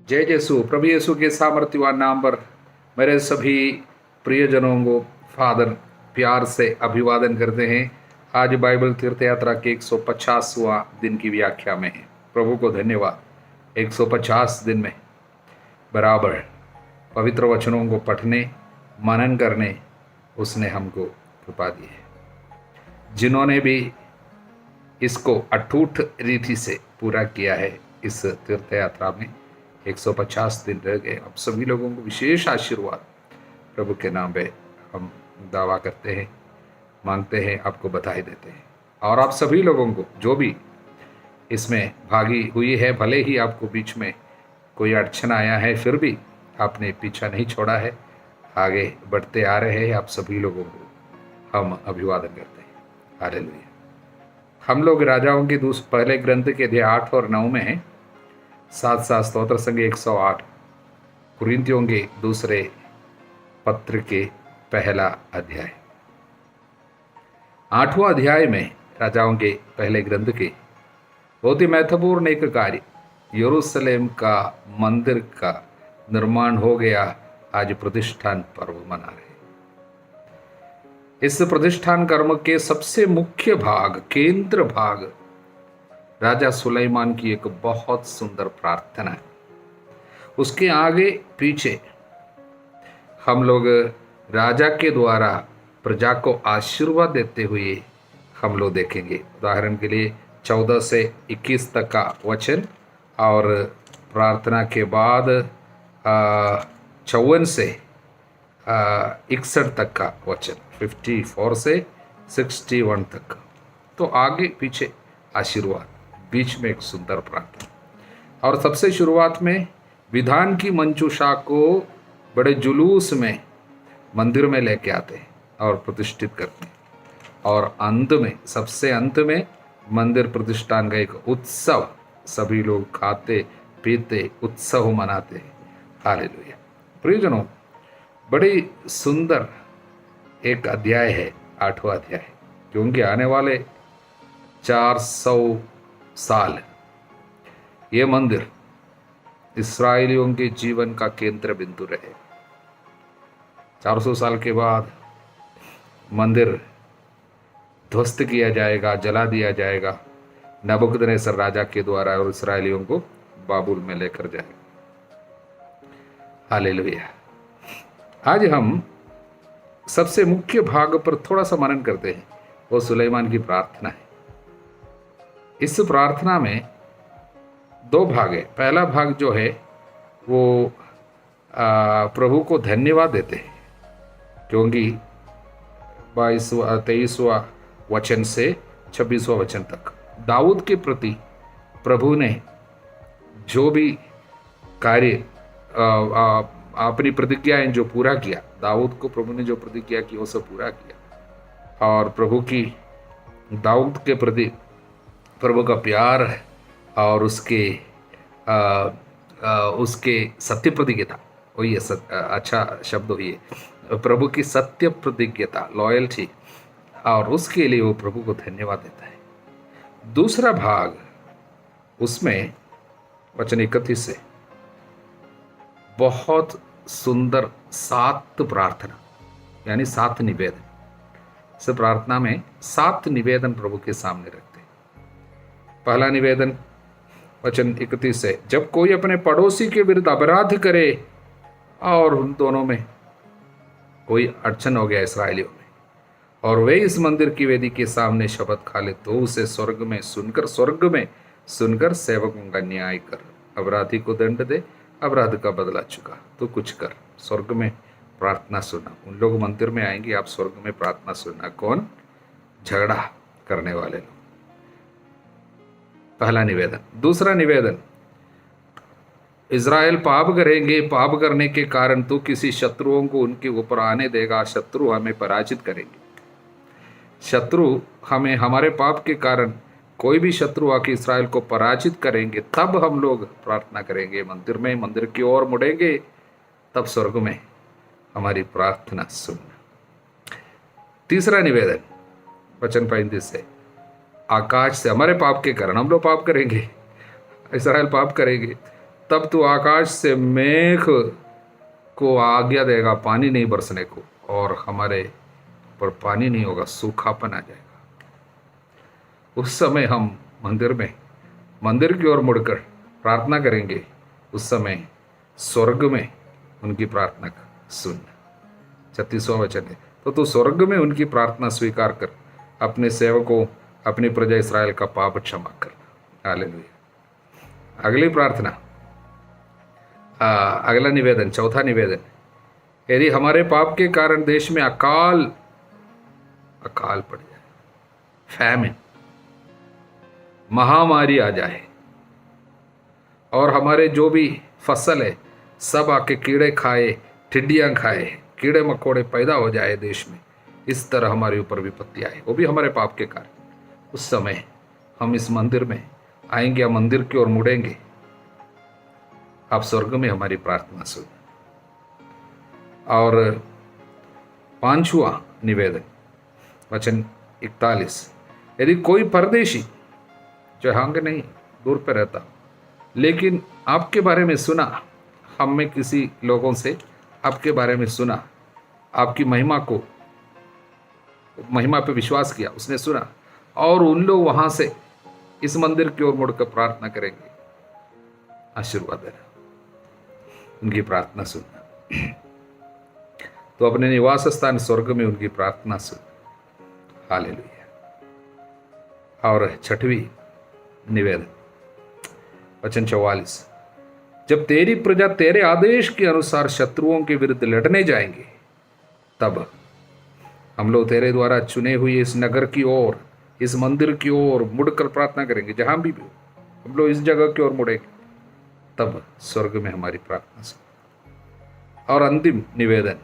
जय यीशु। प्रभु यीशु के सामर्थ्यवान नाम पर मेरे सभी प्रियजनों को फादर प्यार से अभिवादन करते हैं। आज बाइबल तीर्थ यात्रा के 150वां दिन की व्याख्या में है। प्रभु को धन्यवाद। 150 दिन में बराबर पवित्र वचनों को पढ़ने मनन करने उसने हमको कृपा दी है। जिन्होंने भी इसको अटूट रीति से पूरा किया है, इस तीर्थ यात्रा में 150 दिन रह गए। अब सभी लोगों को विशेष आशीर्वाद प्रभु के नाम पे हम दावा करते हैं, मांगते हैं, आपको बधाई देते हैं। और आप सभी लोगों को जो भी इसमें भागी हुई है, भले ही आपको बीच में कोई अड़चन आया है, फिर भी आपने पीछा नहीं छोड़ा है, आगे बढ़ते आ रहे हैं। आप सभी लोगों को हम अभिवादन करते हैं। हालेलुया। हम लोग राजाओं के पहले ग्रंथ के अध्याय 8 और 9 में हैं। साथ साथ स्तोत्र संग 108, कुरिन्थियों के दूसरे पत्र के पहला अध्याय। 8वां अध्याय में राजाओं के पहले ग्रंथ के बहुत ही महत्वपूर्ण एक कार्य, यरूशलेम का मंदिर का निर्माण हो गया। आज प्रतिष्ठान पर्व मना रहे। इस प्रतिष्ठान कर्म के सबसे मुख्य भाग, केंद्र भाग, राजा सुलेमान की एक बहुत सुंदर प्रार्थना है। उसके आगे पीछे हम लोग राजा के द्वारा प्रजा को आशीर्वाद देते हुए हम लोग देखेंगे। उदाहरण के लिए 14 से 21 तक का वचन और प्रार्थना के बाद 54 से 61 तक का वचन, 54 से 61 तक। तो आगे पीछे आशीर्वाद, बीच में एक सुंदर प्रार्थना। और सबसे शुरुआत में विधान की मंजूषा को बड़े जुलूस में मंदिर में लेके आते हैं और प्रतिष्ठित करते हैं। और अंत में, सबसे अंत में मंदिर प्रतिष्ठान का एक उत्सव, सभी लोग खाते पीते उत्सव मनाते हैं। हालेलुया। प्रियजनों, बड़ी सुंदर एक अध्याय है 8वां अध्याय, क्योंकि आने वाले 400 साल ये मंदिर इस्राएलियों के जीवन का केंद्र बिंदु रहे। 400 साल के बाद मंदिर ध्वस्त किया जाएगा, जला दिया जाएगा नबूकदनेस्सर राजा के द्वारा, और इस्राएलियों को बाबुल में लेकर जाएगा। हालेलुया। आज हम सबसे मुख्य भाग पर थोड़ा सा मनन करते हैं। वो सुलेमान की प्रार्थना है। इस प्रार्थना में 2 भाग है। पहला भाग जो है वो प्रभु को धन्यवाद देते हैं, क्योंकि 23वां वचन से 26वां वचन तक दाऊद के प्रति प्रभु ने जो भी कार्य अपनी प्रतिज्ञाएं जो पूरा किया, दाऊद को प्रभु ने जो प्रतिज्ञा की वो सब पूरा किया। और प्रभु की दाऊद के प्रति प्रभु का प्यार और उसके सत्य प्रतिज्ञता, वही अच्छा शब्द हुई है, प्रभु की सत्य प्रतिज्ञता, लॉयल्टी, और उसके लिए वो प्रभु को धन्यवाद देता है। दूसरा भाग, उसमें वचन 31 से बहुत सुंदर 7 प्रार्थना, यानी 7 निवेदन। इस प्रार्थना में 7 निवेदन प्रभु के सामने रखते हैं। पहला निवेदन वचन 31 से, जब कोई अपने पड़ोसी के विरुद्ध अपराध करे और उन दोनों में कोई अड़चन हो गया इस्राएलियों में, और वे इस मंदिर की वेदी के सामने शपथ खा ले, तो उसे स्वर्ग में सुनकर सेवकों का न्याय कर, अपराधी को दंड दे, अपराध का बदला चुका, तो कुछ कर। स्वर्ग में प्रार्थना सुना। उन लोग मंदिर में आएंगे, आप स्वर्ग में प्रार्थना सुनना। कौन? झगड़ा करने वाले लोग। पहला निवेदन। दूसरा निवेदन, इज़राइल पाप करेंगे, पाप करने के कारण तो किसी शत्रुओं को उनके ऊपर आने देगा, शत्रु हमें पराजित करेंगे। शत्रु हमें, हमारे पाप के कारण कोई भी शत्रु आके इस्राएल को पराजित करेंगे, तब हम लोग प्रार्थना करेंगे, मंदिर की ओर मुड़ेंगे, तब स्वर्ग में हमारी प्रार्थना सुनना। तीसरा निवेदन वचन 35 से, आकाश से हमारे पाप के कारण, हम लोग पाप करेंगे, इस्राएल पाप करेंगे, तब तू आकाश से मेघ को आज्ञा देगा पानी नहीं बरसने को, और हमारे पर पानी नहीं होगा, सूखापन आ जाएगा। उस समय हम मंदिर की ओर मुड़कर प्रार्थना करेंगे। उस समय स्वर्ग में उनकी प्रार्थना सुन। 36वां वचन है, तो तू स्वर्ग में उनकी प्रार्थना स्वीकार कर, अपने सेवकों अपनी प्रजा इस्राएल का पाप क्षमा कर। हालेलुया। अगली प्रार्थना, अगला निवेदन, चौथा निवेदन, यदि हमारे पाप के कारण देश में अकाल पड़ जाए, फैमिन, महामारी आ जाए, और हमारे जो भी फसल है सब आके कीड़े खाए, टिड्डियां खाए, कीड़े मकोड़े पैदा हो जाए देश में, इस तरह हमारे ऊपर विपत्ति आए, वो भी हमारे पाप के कारण, उस समय हम इस मंदिर में आएंगे या मंदिर की ओर मुड़ेंगे, आप स्वर्ग में हमारी प्रार्थना सुन। और 5वां निवेदन, वचन 41, यदि कोई परदेशी जो हांग नहीं दूर पर रहता, लेकिन आपके बारे में सुना, हम में किसी लोगों से आपके बारे में सुना, आपकी महिमा पे विश्वास किया, उसने सुना, और उन लोग वहां से इस मंदिर की ओर मुड़कर प्रार्थना करेंगे, आशीर्वाद देना, उनकी प्रार्थना सुनना, तो अपने निवास स्थान स्वर्ग में उनकी प्रार्थना सुन। हालेलुया। और 6वीं निवेदन, वचन 44, जब तेरी प्रजा तेरे आदेश के अनुसार शत्रुओं के विरुद्ध लड़ने जाएंगे, तब हम लोग तेरे द्वारा चुने हुए इस नगर की ओर, इस मंदिर की ओर मुड़कर प्रार्थना करेंगे। जहां भी हम लोग इस जगह की ओर मुड़ेंगे, तब स्वर्ग में हमारी प्रार्थना सुन। और अंतिम निवेदन,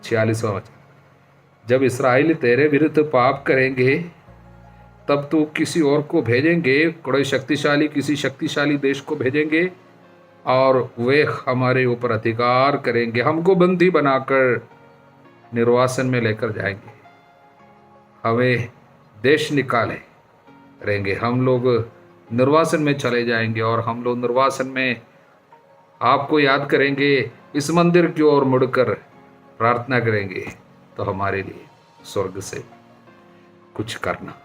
46वां वचन, जब इस्राएली तेरे विरुद्ध पाप करेंगे, तब तू किसी और को भेजेंगे, कोई किसी शक्तिशाली देश को भेजेंगे, और वे हमारे ऊपर अधिकार करेंगे, हमको बंदी बनाकर निर्वासन में लेकर जाएंगे, हमें देश निकाले रहेंगे, हम लोग निर्वासन में चले जाएंगे, और हम लोग निर्वासन में आपको याद करेंगे, इस मंदिर की ओर मुड़कर प्रार्थना करेंगे, तो हमारे लिए स्वर्ग से कुछ करना।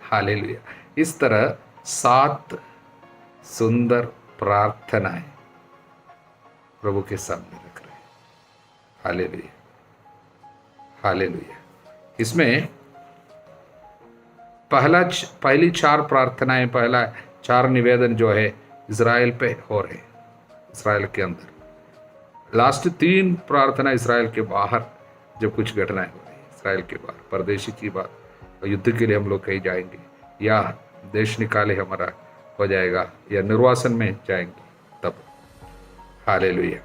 हालेलुया। इस तरह 7 सुंदर प्रार्थनाएं प्रभु के सामने रख रहे हैं। Hallelujah, hallelujah. इसमें पहली 4 प्रार्थनाएं, पहला 4 निवेदन जो है इज़राइल पे हो रहे, इज़राइल के अंदर। लास्ट 3 प्रार्थना इज़राइल के बाहर, जब कुछ घटनाएं हो रही, इज़राइल के बाहर परदेशी की बात, युद्ध के लिए हम लोग कहीं जाएंगे, या देश निकाले हमारा हो जाएगा, या निर्वासन में जाएंगे, तब। हालेलुया।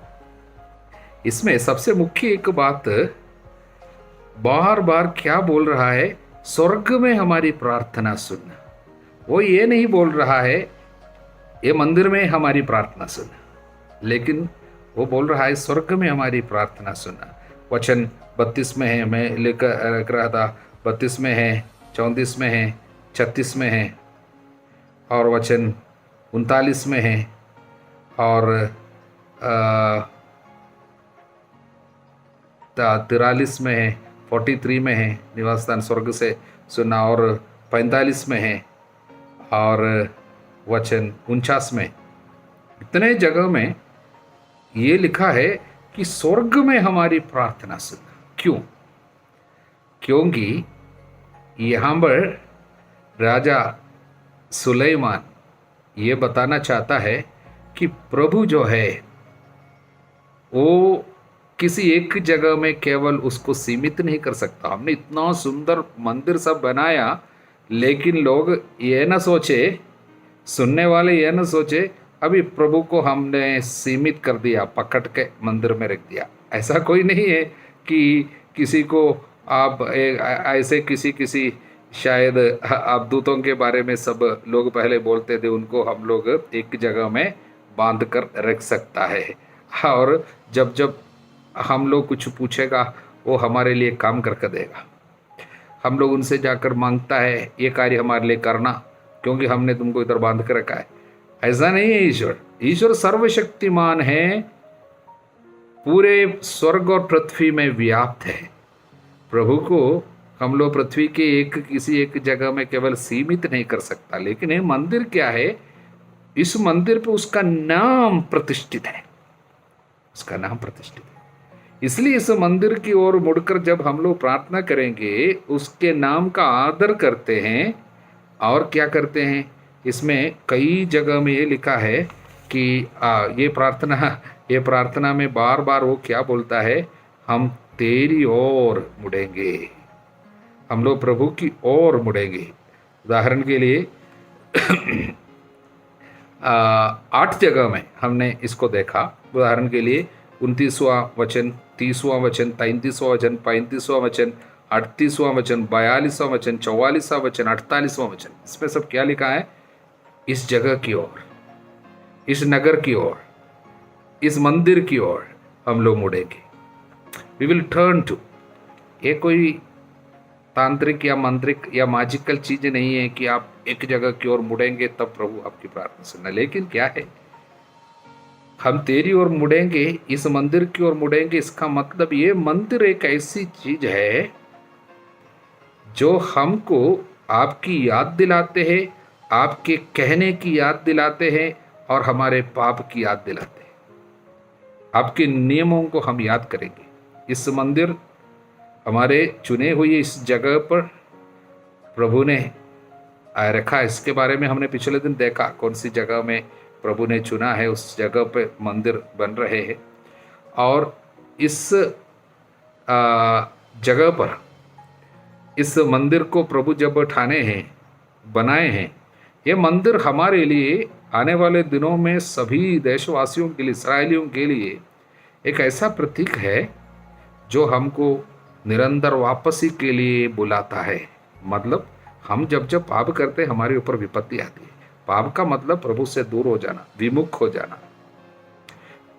इसमें सबसे मुख्य एक बात बार बार क्या बोल रहा है, स्वर्ग में हमारी प्रार्थना सुनना। वो ये नहीं बोल रहा है ये मंदिर में हमारी प्रार्थना सुनना, लेकिन वो बोल रहा है स्वर्ग में हमारी प्रार्थना सुनना। वचन 32 में है, मैं लेकर रख रहा था, 32 में है, 34 में है, 36 में है, और वचन 39 में है, और 43 में है, 43 में है, निवास स्थान स्वर्ग से सुना, और 45 में है, और वचन 49 में। इतने जगह में ये लिखा है कि स्वर्ग में हमारी प्रार्थना सुनना। क्यों? क्योंकि यहाँ पर राजा सुलेमान ये बताना चाहता है कि प्रभु जो है वो किसी एक जगह में केवल उसको सीमित नहीं कर सकता। हमने इतना सुंदर मंदिर सब बनाया, लेकिन लोग ये ना सोचे, सुनने वाले ये ना सोचे अभी प्रभु को हमने सीमित कर दिया, पकड़ के मंदिर में रख दिया। ऐसा कोई नहीं है कि किसी को आप ऐसे किसी शायद आप दूतों के बारे में सब लोग पहले बोलते थे, उनको हम लोग एक जगह में बांध कर रख सकता है, और जब हम लोग कुछ पूछेगा वो हमारे लिए काम करके देगा। हम लोग उनसे जाकर मांगता है ये कार्य हमारे लिए करना, क्योंकि हमने तुमको इधर बांध कर रखा है, ऐसा नहीं है। ईश्वर ईश्वर सर्वशक्तिमान है, पूरे स्वर्ग और पृथ्वी में व्याप्त है। प्रभु को हम लोग पृथ्वी के किसी एक जगह में केवल सीमित नहीं कर सकता, लेकिन ये मंदिर क्या है, इस मंदिर पे उसका नाम प्रतिष्ठित है, उसका नाम प्रतिष्ठित है। इसलिए इस मंदिर की ओर मुड़कर जब हम लोग प्रार्थना करेंगे, उसके नाम का आदर करते हैं। और क्या करते हैं, इसमें कई जगह में ये लिखा है कि ये प्रार्थना में बार बार वो क्या बोलता है, हम तेरी ओर मुड़ेंगे, हम लोग प्रभु की ओर मुड़ेंगे। उदाहरण के लिए 8 जगह में हमने इसको देखा। उदाहरण के लिए 29वां वचन, 30वां वचन, 33वां वचन, 35वां वचन, 38वां वचन, 42वां वचन, 44वां वचन, 48वां वचन। इसमें सब क्या लिखा है, इस जगह की ओर, इस नगर की ओर, इस मंदिर की ओर हम लोग मुड़ेंगे। We will turn to. ये कोई तांत्रिक या मंत्रिक या मैजिकल चीज नहीं है कि आप एक जगह की ओर मुड़ेंगे तब प्रभु आपकी प्रार्थना सुनना। लेकिन क्या है, हम तेरी ओर मुड़ेंगे, इस मंदिर की ओर मुड़ेंगे। इसका मतलब ये मंदिर एक ऐसी चीज है जो हमको आपकी याद दिलाते हैं, आपके कहने की याद दिलाते हैं और हमारे पाप की याद दिलाते हैं। आपके नियमों को हम याद करेंगे। इस मंदिर हमारे चुने हुए इस जगह पर प्रभु ने रखा। इसके बारे में हमने पिछले दिन देखा, कौन सी जगह में प्रभु ने चुना है, उस जगह पे मंदिर बन रहे हैं। और इस जगह पर इस मंदिर को प्रभु जब ठाने हैं, बनाए हैं, ये मंदिर हमारे लिए आने वाले दिनों में सभी देशवासियों के लिए, इसराइलियों के लिए एक ऐसा प्रतीक है जो हमको निरंतर वापसी के लिए बुलाता है। मतलब हम जब जब पाप करते हैं, हमारे ऊपर विपत्ति आती है। पाप का मतलब प्रभु से दूर हो जाना, विमुख हो जाना।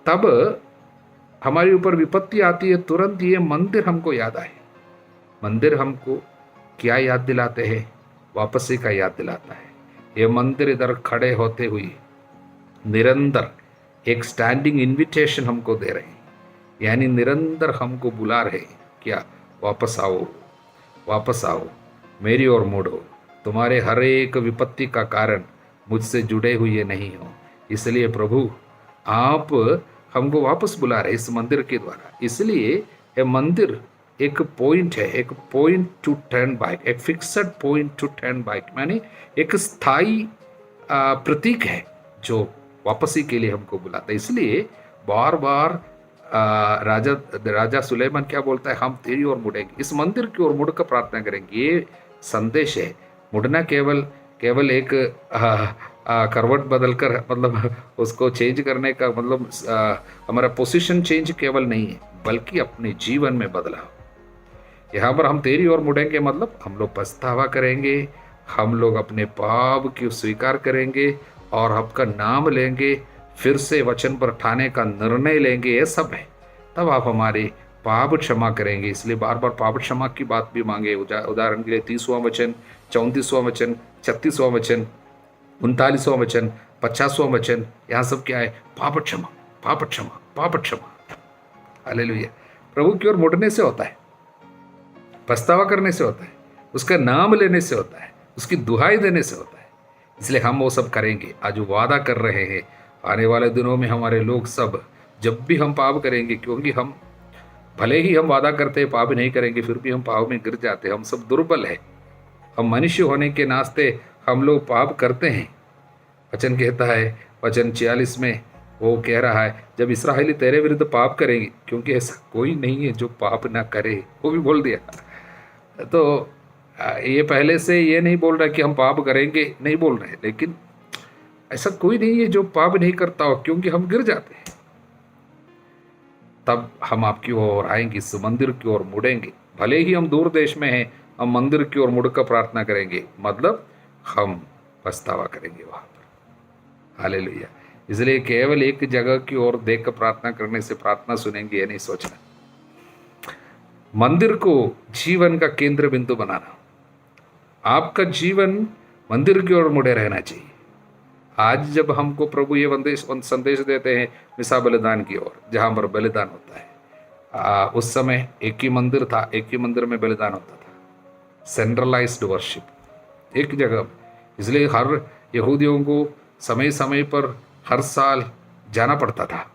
तब हमारे ऊपर विपत्ति आती है, तुरंत ये मंदिर हमको याद आए। मंदिर हमको क्या याद दिलाते हैं, वापसी का याद दिलाता है। ये मंदिर इधर खड़े होते हुए निरंतर एक स्टैंडिंग इन्विटेशन हमको दे रहे हैं, यानी निरंतर हमको बुला रहे हैं, क्या, वापस आओ, वापस आओ, मेरी ओर मुड़ो। तुम्हारे हर एक विपत्ति का कारण मुझसे जुड़े हुए नहीं हो, इसलिए प्रभु आप हमको वापस बुला रहे इस मंदिर के द्वारा। इसलिए ये मंदिर एक पॉइंट है, एक पॉइंट टू टर्न बैक, एक fixed point two turn back, यानी एक स्थायी प्रतीक है जो वापसी के लिए हमको बुलाता है। इसलिए बार बार राजा सुलेमान क्या बोलता है, हम तेरी ओर मुड़ेंगे, इस मंदिर की ओर मुड़कर प्रार्थना करेंगे। ये संदेश है। मुड़ना केवल एक करवट बदल कर, मतलब उसको चेंज करने का मतलब हमारा पोजीशन चेंज केवल नहीं है, बल्कि अपने जीवन में बदलाव। यहाँ पर हम तेरी ओर मुड़ेंगे मतलब हम लोग पछतावा करेंगे, हम लोग अपने पाप की स्वीकार करेंगे और आपका नाम लेंगे, फिर से वचन पर ठाने का निर्णय लेंगे, ये सब है। तब आप हमारे पाप क्षमा करेंगे। इसलिए बार बार पाप क्षमा की बात भी मांगे। उदाहरण के लिए 30वां वचन, 34वां वचन, 36वां वचन, 39वां वचन, 50वां वचन, यहाँ सब क्या है, पाप क्षमा, पाप क्षमा, पाप क्षमा। हालेलुया। प्रभु की ओर मुड़ने से होता है, पछतावा करने से होता है, उसका नाम लेने से होता है, उसकी दुहाई देने से होता है। इसलिए हम वो सब करेंगे। आज वादा कर रहे हैं, आने वाले दिनों में हमारे लोग सब, जब भी हम पाप करेंगे, क्योंकि हम भले ही हम वादा करते हैं पाप नहीं करेंगे, फिर भी हम पाप में गिर जाते हैं। हम सब दुर्बल है, हम मनुष्य होने के नाते हम लोग पाप करते हैं। वचन कहता है, वचन 46 में वो कह रहा है, जब इस्राएली तेरे विरुद्ध पाप करेंगे, क्योंकि ऐसा कोई नहीं है जो पाप ना करे, वो भी बोल दिया। तो ये पहले से ये नहीं बोल रहा कि हम पाप करेंगे, नहीं बोल रहे, लेकिन ऐसा कोई नहीं है जो पाप नहीं करता हो, क्योंकि हम गिर जाते हैं। तब हम आपकी ओर आएंगे, इस मंदिर की ओर मुड़ेंगे। भले ही हम दूर देश में हैं, हम मंदिर की ओर मुड़कर प्रार्थना करेंगे, मतलब हम पछतावा करेंगे वहां पर। हालेलुया। इसलिए केवल एक जगह की ओर देख कर प्रार्थना करने से प्रार्थना सुनेंगे ये नहीं सोचना। मंदिर को जीवन का केंद्र बिंदु बनाना। आपका जीवन मंदिर की ओर मुड़े रहना चाहिए। आज जब हमको प्रभु ये संदेश देते हैं मिसा बलिदान की ओर, जहाँ पर बलिदान होता है, उस समय एक ही मंदिर था, एक ही मंदिर में बलिदान होता था, सेंट्रलाइज्ड वर्शिप एक जगह। इसलिए हर यहूदियों को समय समय पर हर साल जाना पड़ता था,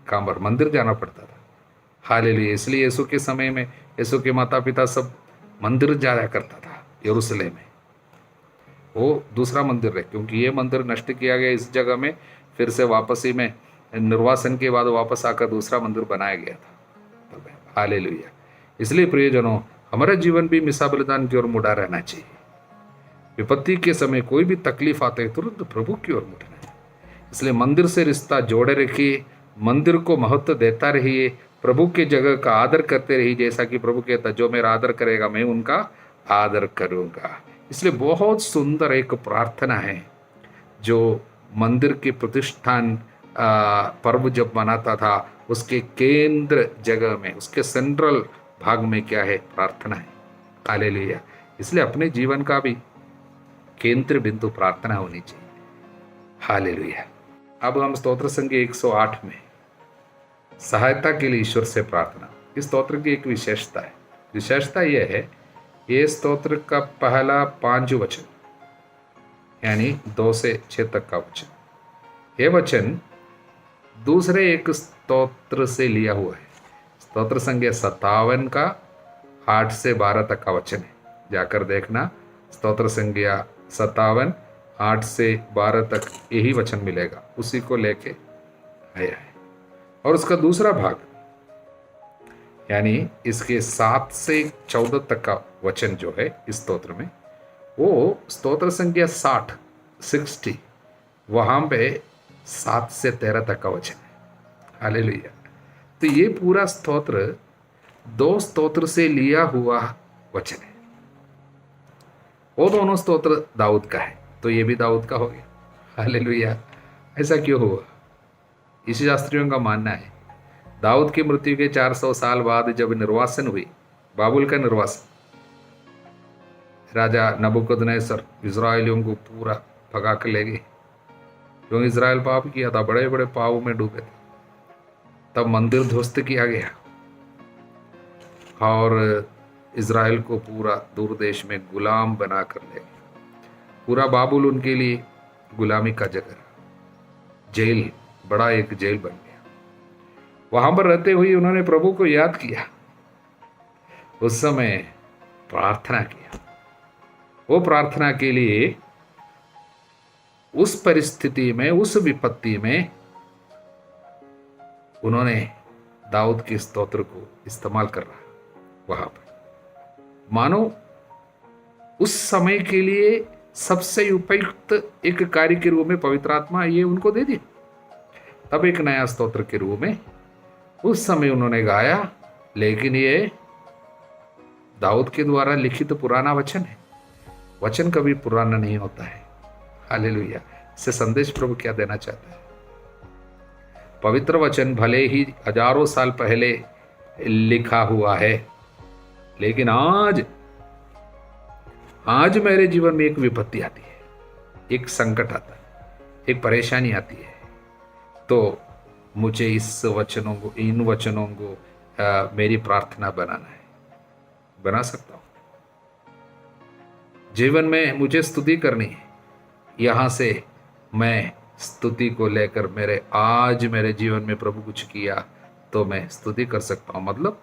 कहाँ पर, मंदिर जाना पड़ता था। हालेलुया। इसलिए यीशु के समय में यीशु के माता पिता सब मंदिर जाया करता था यरूशलेम में। वो दूसरा मंदिर है, क्योंकि ये मंदिर नष्ट किया गया इस जगह में, फिर से वापसी में निर्वासन के बाद वापस आकर दूसरा मंदिर बनाया गया था। हालेलुया। इसलिए प्रियजनों, हमारा जीवन भी मिसा बलिदान की ओर मुड़ा रहना चाहिए। विपत्ति के समय कोई भी तकलीफ आते है तुरंत प्रभु की ओर मुड़ना है। इसलिए मंदिर से रिश्ता जोड़े रखिए, मंदिर को महत्व देता रहिए, प्रभु के जगह का आदर करते रहिए। जैसा कि प्रभु कहता, जो मेरा आदर करेगा मैं उनका आदर करूंगा। इसलिए बहुत सुंदर एक प्रार्थना है जो मंदिर के प्रतिष्ठान पर्व जब मनाता था, उसके केंद्र जगह में, उसके सेंट्रल भाग में क्या है, प्रार्थना है। हालेलुया। इसलिए अपने जीवन का भी केंद्र बिंदु प्रार्थना होनी चाहिए। हालेलुया। अब हम स्तोत्र संख्या 108 में सहायता के लिए ईश्वर से प्रार्थना। इस स्तोत्र की एक विशेषता यह है, ये स्तोत्र का पहला 5 वचन यानी 2 से 6 तक का वचन, यह वचन दूसरे एक स्तोत्र से लिया हुआ है। स्तोत्र संख्या 57 का 8 से 12 तक का वचन है, जाकर देखना। स्तोत्र संख्या 57 8 से 12 तक यही वचन मिलेगा, उसी को लेके आया है। और उसका दूसरा भाग यानी इसके 7 से 14 तक का वचन जो है इस स्तोत्र में, वो स्तोत्र संख्या 60 वहां पे 7 से 13 तक का वचन है। हालेलुया। तो ये पूरा स्तोत्र 2 स्तोत्र से लिया हुआ वचन है। वो दोनों स्तोत्र दाऊद का है, तो ये भी दाऊद का हो गया। हालेलुया। ऐसा क्यों हुआ? इसी शास्त्रियों का मानना है, दाऊद की मृत्यु के 400 साल बाद जब निर्वासन हुई, बाबुल का निर्वासन, राजा नबूकदनेस्सर इजराइलियों को पूरा भगा कर ले गए, क्योंकि इजराइल पाप किया था, बड़े बड़े पापों में डूबे थे। तब मंदिर ध्वस्त किया गया और इजराइल को पूरा दूर देश में गुलाम बना कर ले गया। पूरा बाबुल उनके लिए गुलामी का जगह, जेल, बड़ा एक जेल बन गया। वहां पर रहते हुए उन्होंने प्रभु को याद किया, उस समय प्रार्थना किया। वो प्रार्थना के लिए उस परिस्थिति में, उस विपत्ति में उन्होंने दाऊद के स्तोत्र को इस्तेमाल कर रहा वहां पर, मानो उस समय के लिए सबसे उपयुक्त एक कार्य के रूप में पवित्र आत्मा ये उनको दे दी। तब एक नया स्तोत्र के रूप में उस समय उन्होंने गाया, लेकिन ये दाऊद के द्वारा लिखित पुराना वचन है। वचन कभी पुराना नहीं होता है। हालेलुया। इससे संदेश प्रभु क्या देना चाहता है? पवित्र वचन भले ही हजारों साल पहले लिखा हुआ है, लेकिन आज मेरे जीवन में एक विपत्ति आती है, एक संकट आता है, एक परेशानी आती है, तो मुझे इन वचनों को मेरी प्रार्थना बनाना है। बना सकता हूं। जीवन में मुझे स्तुति करनी है, यहां से मैं स्तुति को लेकर आज मेरे जीवन में प्रभु कुछ किया तो मैं स्तुति कर सकता हूं। मतलब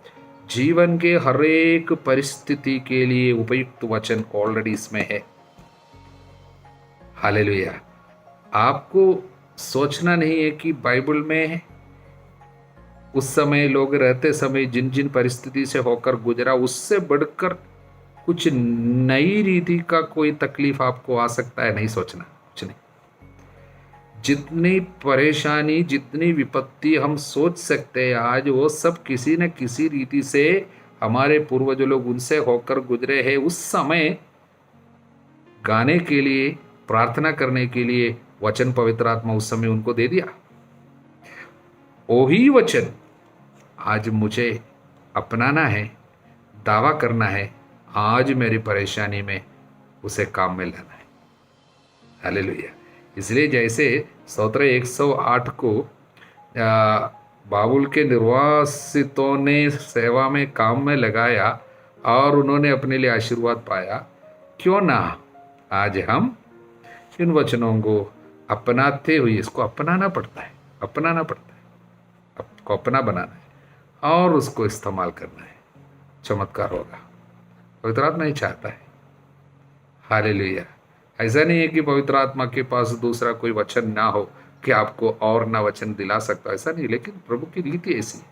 जीवन के हर एक परिस्थिति के लिए उपयुक्त वचन ऑलरेडी इसमें है। हालेलुया। आपको सोचना नहीं है कि बाइबल में उस समय लोग रहते समय जिन जिन परिस्थिति से होकर गुजरा, उससे बढ़कर कुछ नई रीति का कोई तकलीफ आपको आ सकता है। नहीं सोचना, कुछ नहीं। जितनी परेशानी, जितनी विपत्ति हम सोच सकते हैं आज, वो सब किसी न किसी रीति से हमारे पूर्वज लोग उनसे होकर गुजरे हैं। उस समय गाने के लिए, प्रार्थना करने के लिए वचन पवित्र आत्मा उस समय उनको दे दिया। वही वचन आज मुझे अपनाना है, दावा करना है, आज मेरी परेशानी में उसे काम में लाना है। हालेलुया। इसलिए जैसे स्तोत्र 108 को बाबुल के निर्वासितों ने सेवा में काम में लगाया और उन्होंने अपने लिए आशीर्वाद पाया, क्यों ना आज हम इन वचनों को अपनाते हुए, इसको अपनाना पड़ता है, आपको अपना बनाना है और उसको इस्तेमाल करना है, चमत्कार होगा। पवित्र आत्मा ही चाहता है। हालेलुया। ऐसा नहीं है कि पवित्र आत्मा के पास दूसरा कोई वचन ना हो कि आपको और ना वचन दिला सकता, ऐसा नहीं, लेकिन प्रभु की रीति ऐसी है।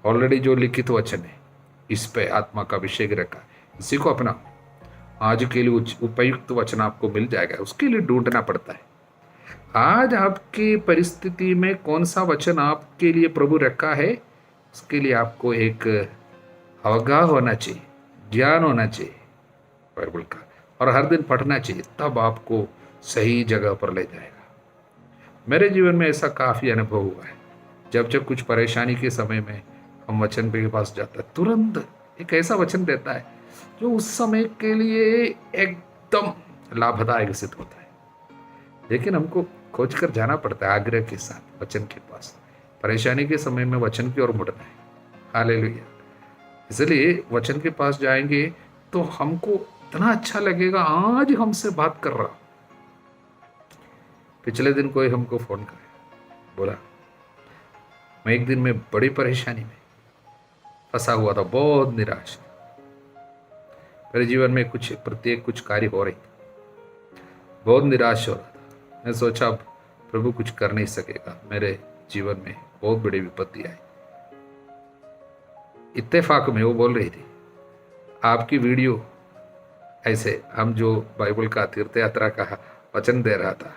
ऑलरेडी जो लिखित वचन है इस पे आत्मा का अभिषेक रखा है, इसी को अपना आज के लिए उपयुक्त वचन आपको मिल जाएगा, उसके लिए ढूंढना पड़ता है। आज आपकी परिस्थिति में कौन सा वचन आपके लिए प्रभु रखा है, उसके लिए आपको एक अवगाह होना चाहिए, ज्ञान होना चाहिए बाइबल का, और हर दिन पढ़ना चाहिए, तब आपको सही जगह पर ले जाएगा। मेरे जीवन में ऐसा काफ़ी अनुभव हुआ है। जब जब कुछ परेशानी के समय में हम वचन के पास जाता है, तुरंत एक ऐसा वचन देता है जो उस समय के लिए एकदम लाभदायक सिद्ध होता है। लेकिन हमको खोज कर जाना पड़ता है आग्रह के साथ वचन के पास। परेशानी के समय में वचन की ओर मुड़ना है। हालेलुया। इसलिए वचन के पास जाएंगे तो हमको इतना अच्छा लगेगा, आज हमसे बात कर रहा। पिछले दिन कोई हमको फोन करे, बोला मैं एक दिन में बड़ी परेशानी में फंसा हुआ था, बहुत निराश, मेरे जीवन में कुछ कार्य हो रही थी, बहुत निराश हो रहा था। मैं सोचा अब प्रभु कुछ कर नहीं सकेगा, मेरे जीवन में बहुत बड़ी विपत्ति आई। इत्तेफाक में वो बोल रही थी आपकी वीडियो, ऐसे हम जो बाइबल का तीर्थ यात्रा का वचन दे रहा था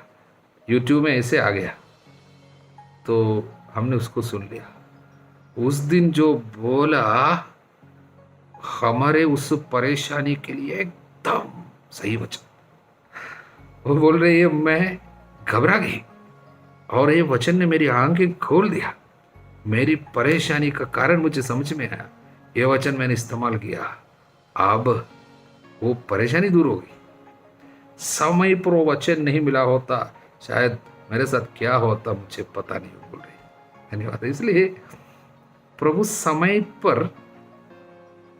यूट्यूब में ऐसे आ गया, तो हमने उसको सुन लिया। उस दिन जो बोला हमारे उस परेशानी के लिए एकदम सही वचन। वो बोल रही है मैं घबरा गई और ये वचन ने मेरी आंखें खोल दिया, मेरी परेशानी का कारण मुझे समझ में आया, ये वचन मैंने इस्तेमाल किया, अब वो परेशानी दूर हो गई। समय पर वो वचन नहीं मिला होता शायद मेरे साथ क्या होता मुझे पता नहीं, बोल रही। धन्यवाद। इसलिए प्रभु समय पर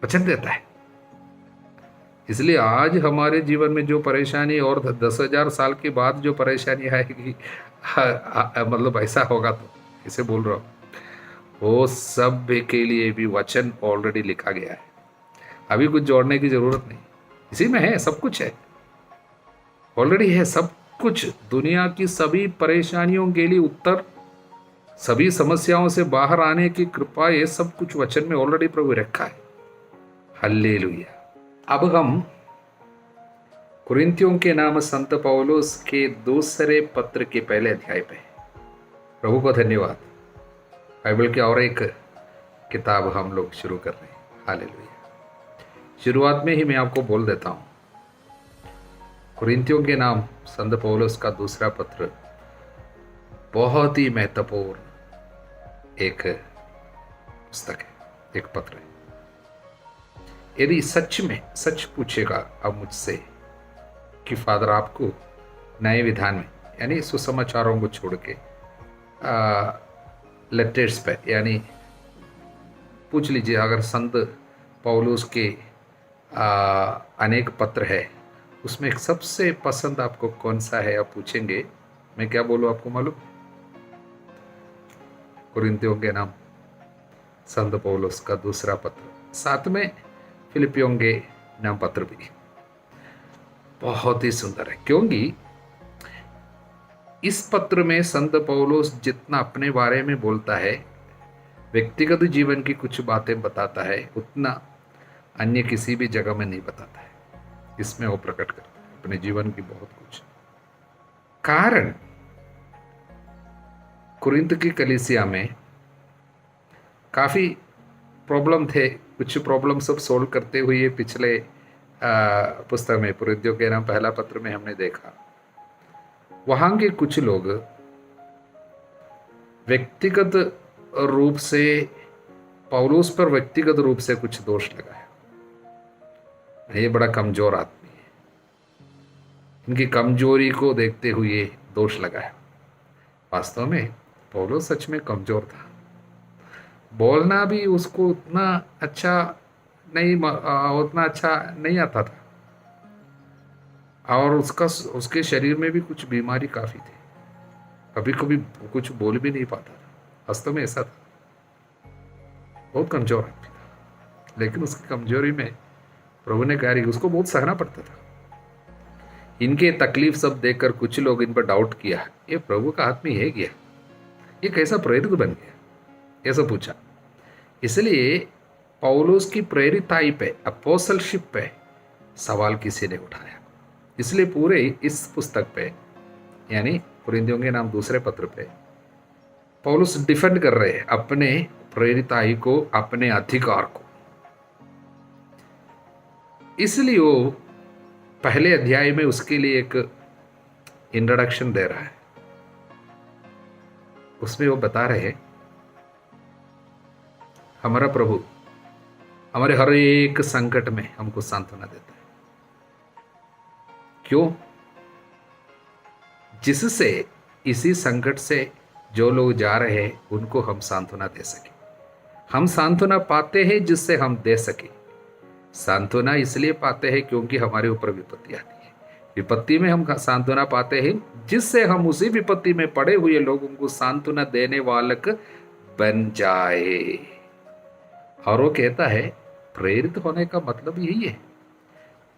वचन देता है। इसलिए आज हमारे जीवन में जो परेशानी और 10,000 साल के बाद जो परेशानी आएगी, मतलब ऐसा होगा, तो इसे बोल रहा हूँ, वो सब के लिए भी वचन ऑलरेडी लिखा गया है। अभी कुछ जोड़ने की जरूरत नहीं, इसी में है, सब कुछ है, ऑलरेडी है सब कुछ। दुनिया की सभी परेशानियों के लिए उत्तर, सभी समस्याओं से बाहर आने की कृपा, ये सब कुछ वचन में ऑलरेडी प्रभु रखा है। हालेलुया। अब हम कुरिन्थियों के नाम संत पौलुस के दूसरे पत्र के पहले अध्याय पे, प्रभु को धन्यवाद, बाइबल की और एक किताब हम लोग शुरू कर रहे हैं। हालेलुया। शुरुआत में ही मैं आपको बोल देता हूँ, कुरिन्थियों के नाम संत पौलुस का दूसरा पत्र बहुत ही महत्वपूर्ण एक पुस्तक है, एक पत्र है। यदि सच में सच पूछेगा अब मुझसे कि फादर आपको नए विधान में, यानी सुसमाचारों को छोड़ के लेटर्स पे, यानी पूछ लीजिए अगर संत पौलुस के अनेक पत्र है, उसमें एक सबसे पसंद आपको कौन सा है आप पूछेंगे, मैं क्या बोलूँ आपको मालूम? कुरिन्थियों के नाम संत पौलुस का दूसरा पत्र, साथ में फिलिपियों के नाम पत्र भी बहुत ही सुंदर है, क्योंकि इस पत्र में संत पौलुस जितना अपने बारे में बोलता है, व्यक्तिगत जीवन की कुछ बातें बताता है, उतना अन्य किसी भी जगह में नहीं बताता है। इसमें वो प्रकट करता है अपने जीवन की बहुत कुछ। कारण कुरिन्थ की कलीसिया में काफ़ी प्रॉब्लम थे, कुछ प्रॉब्लम सब सोल्व करते हुए पिछले पुस्तक में, कुरिन्थियों के नाम पहला पत्र में हमने देखा, वहाँ के कुछ लोग व्यक्तिगत रूप से पौलुस पर व्यक्तिगत रूप से कुछ दोष लगाया, ये बड़ा कमजोर आदमी है, इनकी कमजोरी को देखते हुए दोष लगाया। वास्तव में पौलुस सच में कमजोर था, बोलना भी उसको उतना अच्छा नहीं आता था, और उसके शरीर में भी कुछ बीमारी काफ़ी थी, कभी कभी कुछ बोल भी नहीं पाता था। वास्तव में ऐसा था, बहुत कमजोर आदमी था, लेकिन उसकी कमजोरी में प्रभु ने कहा उसको बहुत सहना पड़ता था। इनके तकलीफ सब देखकर कुछ लोग इन पर डाउट किया, ये प्रभु का आदमी है क्या, ये कैसा प्रेरित बन गया, ऐसा पूछा। इसलिए पौलुस की प्रेरिताई पे, अपोस्टलशिप पे सवाल किसी ने उठाया। इसलिए पूरे इस पुस्तक पे, यानी कुरिन्थियों के नाम दूसरे पत्र पे, पौलुस डिफेंड कर रहे हैं अपने प्रेरिताई को, अपने अधिकार को। इसलिए वो पहले अध्याय में उसके लिए एक इंट्रोडक्शन दे रहा है। उसमें वो बता रहे हैं हमारा प्रभु हमारे हर एक संकट में हमको सांत्वना देता है। क्यों? जिससे इसी संकट से जो लोग जा रहे हैं उनको हम सांत्वना दे सके। हम सांत्वना पाते हैं जिससे हम दे सके। सांत्वना इसलिए पाते हैं क्योंकि हमारे ऊपर विपत्ति आती है। विपत्ति में हम सांत्वना पाते हैं जिससे हम उसी विपत्ति में पड़े हुए लोगों को सांत्वना देने वालक बन जाए। और वो कहता है प्रेरित होने का मतलब यही है,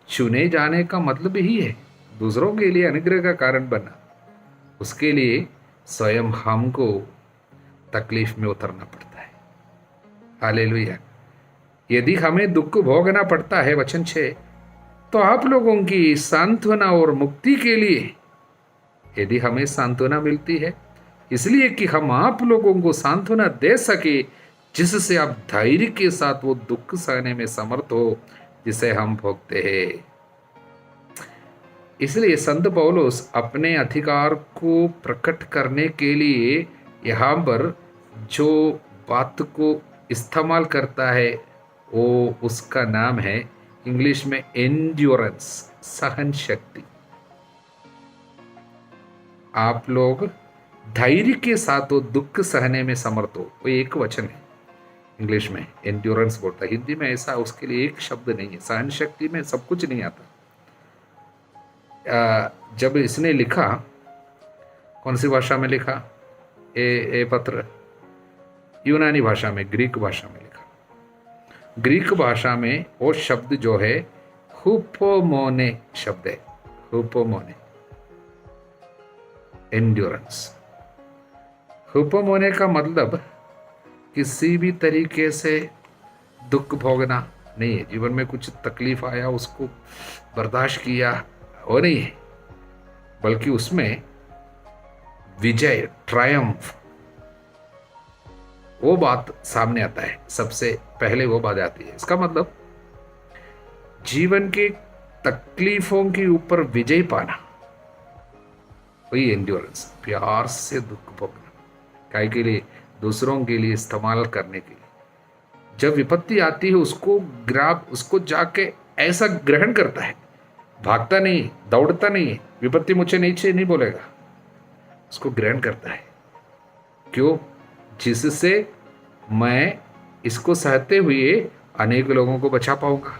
चुने जाने का मतलब यही है, दूसरों के लिए अनुग्रह का कारण बनना। उसके लिए स्वयं हमको तकलीफ में उतरना पड़ता है। हालेलुया। यदि हमें दुख भोगना पड़ता है, वचन 6, तो आप लोगों की सांत्वना और मुक्ति के लिए, यदि हमें सांत्वना मिलती है इसलिए कि हम आप लोगों को सांत्वना दे सके, जिससे आप धैर्य के साथ वो दुख सहने में समर्थ हो जिसे हम भोगते हैं। इसलिए संत पौलुस अपने अधिकार को प्रकट करने के लिए यहाँ पर जो बात को इस्तेमाल करता है वो उसका नाम है इंग्लिश में एंड्योरेंस, सहन शक्ति। आप लोग धैर्य के साथ वो दुख सहने में समर्थ हो, वो एक वचन है। इंग्लिश में एंड्योरेंस बोलता है, हिंदी में ऐसा उसके लिए एक शब्द नहीं है। सहन शक्ति में सब कुछ नहीं आता। जब इसने लिखा, कौन सी भाषा में लिखा ये पत्र? यूनानी भाषा में, ग्रीक भाषा में लिखा। ग्रीक भाषा में वो शब्द जो है हुपोमोने शब्द है, हुपोमोने, एंड्योरेंस। हुपोमोने का मतलब किसी भी तरीके से दुख भोगना नहीं है। जीवन में कुछ तकलीफ आया उसको बर्दाश्त किया, वो नहीं है, बल्कि उसमें विजय, ट्रायम्फ, वो बात सामने आता है। सबसे पहले वो बात आती है। इसका मतलब जीवन के तकलीफों के ऊपर विजय पाना, वही एंड्योरेंस। प्यार से दुख भोगना, काय के लिए? दूसरों के लिए इस्तेमाल करने के लिए। जब विपत्ति आती है उसको जाके ऐसा ग्रहण करता है, भागता नहीं, दौड़ता नहीं, विपत्ति मुझे नहीं चाहिए नहीं बोलेगा, उसको ग्रहण करता है। क्यों? जिससे मैं इसको सहते हुए अनेक लोगों को बचा पाऊंगा,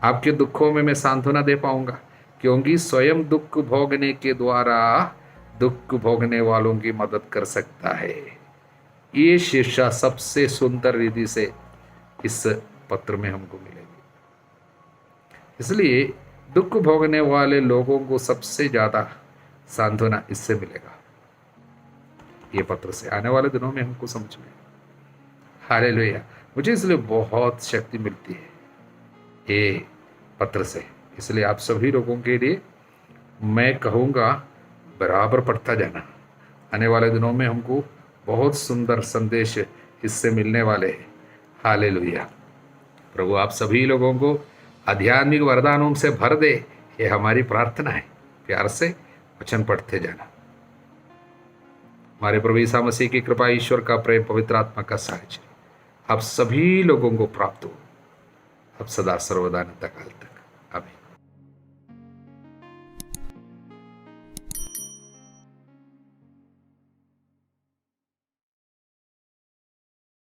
आपके दुखों में मैं सांत्वना दे पाऊंगा, क्योंकि स्वयं दुख भोगने के द्वारा दुख भोगने वालों की मदद कर सकता है। ये शीर्षा सबसे सुंदर रीति से इस पत्र में हमको मिलेगी। इसलिए दुख भोगने वाले लोगों को सबसे ज्यादा सांत्वना इससे मिलेगा, ये पत्र से। आने वाले दिनों में हमको समझ में, हालेलुया, मुझे इसलिए बहुत शक्ति मिलती है ये पत्र से। इसलिए आप सभी लोगों के लिए मैं कहूँगा बराबर पढ़ता जाना। आने वाले दिनों में हमको बहुत सुंदर संदेश इससे मिलने वाले हैं। हालेलुया। प्रभु आप सभी लोगों को आध्यात्मिक वरदानों से भर दे, ये हमारी प्रार्थना है। प्यार से वचन पढ़ते जाना। हमारे प्रभु यीशु मसीह की कृपा, ईश्वर का प्रेम, पवित्र आत्मा का साहचर्य आप सभी लोगों को प्राप्त हो, अब सदा सर्वदा अनंत काल तक। आमीन।